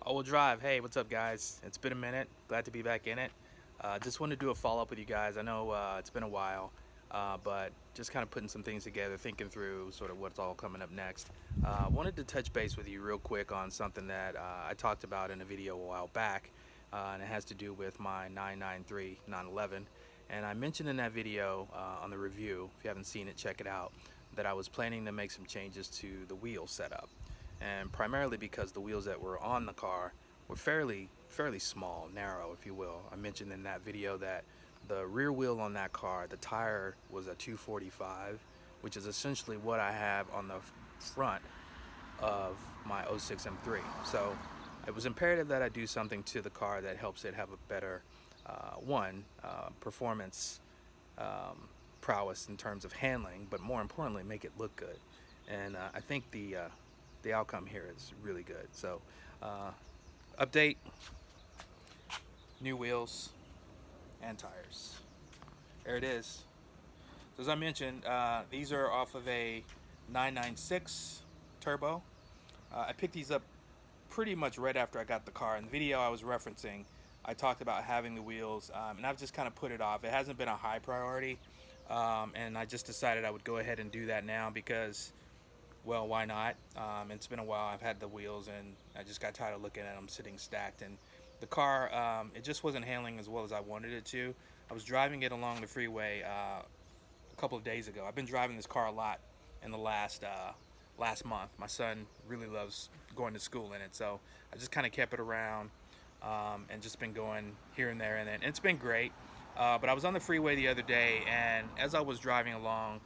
All-wheel drive. Hey, what's up, guys? It's been a minute. Glad to be back in it. Just wanted to do a follow-up with you guys. I know it's been a while, but just kind of putting some things together, thinking through sort of what's all coming up next. Wanted to touch base with you real quick on something that I talked about in a video a while back, and it has to do with my 993 911. And I mentioned in that video on the review, if you haven't seen it, check it out, that I was planning to make some changes to the wheel setup. And primarily because the wheels that were on the car were fairly small, narrow, if you will. I mentioned in that video that the rear wheel on that car, the tire was a 245, which is essentially what I have on the front of my '06 M3. So it was imperative that I do something to the car that helps it have a better performance prowess in terms of handling, but more importantly, make it look good. And I think the outcome here is really good. So update, new wheels and tires. There it is. So as I mentioned, these are off of a 996 turbo. I picked these up pretty much right after I got the car. In the video I was referencing, I talked about having the wheels, and I've just kind of put it off. It hasn't been a high priority, and I just decided I would go ahead and do that now because, well, why not? It's been a while. I've had the wheels and I just got tired of looking at them sitting stacked, and the car, it just wasn't handling as well as I wanted it to. I was driving it along the freeway a couple of days ago. I've been driving this car a lot in the last month. My son really loves going to school in it, so I just kind of kept it around and just been going here and there, and it's been great. But I was on the freeway the other day, and as I was driving along,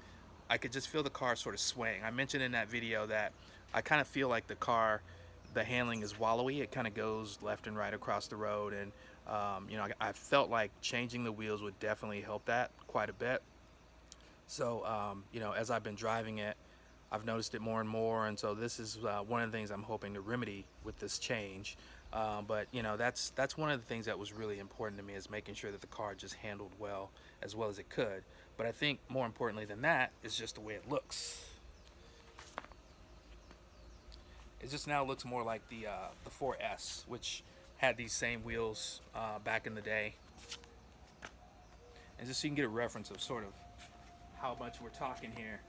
I could just feel the car sort of swaying. I mentioned in that video that I kind of feel like the car, the handling is wallowy. It kind of goes left and right across the road, and I felt like changing the wheels would definitely help that quite a bit. So as I've been driving it, I've noticed it more and more, and so this is one of the things I'm hoping to remedy with this change. But that's one of the things that was really important to me, is making sure that the car just handled well as it could. But I think more importantly than that is just the way it looks. It just now looks more like the 4S, which had these same wheels back in the day. And just so you can get a reference of sort of how much we're talking here.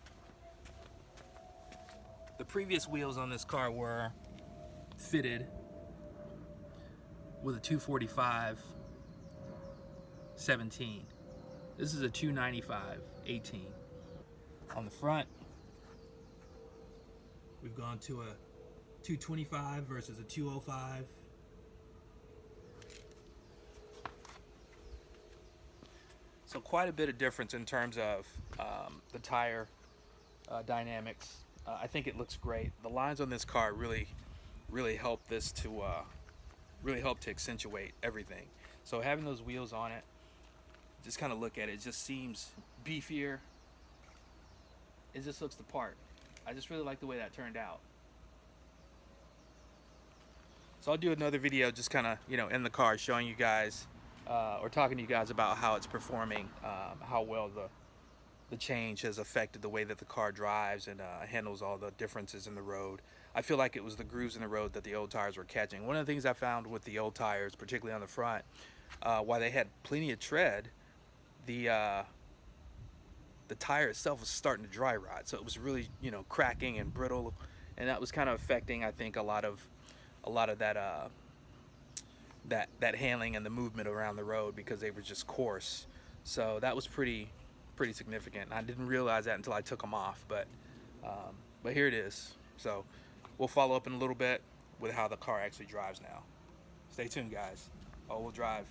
The previous wheels on this car were fitted with a 245 17. This is a 295 18. On the front, we've gone to a 225 versus a 205. So quite a bit of difference in terms of the tire dynamics. I think it looks great. The lines on this car really help this to really help to accentuate everything. So having those wheels on it, just kind of look at it, it just seems beefier. It just looks the part. I just really like the way that turned out. So I'll do another video just kind of in the car showing you guys or talking to you guys about how it's performing, how well the change has affected the way that the car drives and handles all the differences in the road. I feel like it was the grooves in the road that the old tires were catching. One of the things I found with the old tires, particularly on the front, while they had plenty of tread, the tire itself was starting to dry rot. So it was really cracking and brittle, and that was kind of affecting, I think, a lot of that that handling and the movement around the road, because they were just coarse. So that was pretty significant. I didn't realize that until I took them off, but here it is. So we'll follow up in a little bit with how the car actually drives now. Stay tuned, guys. All-wheel drive.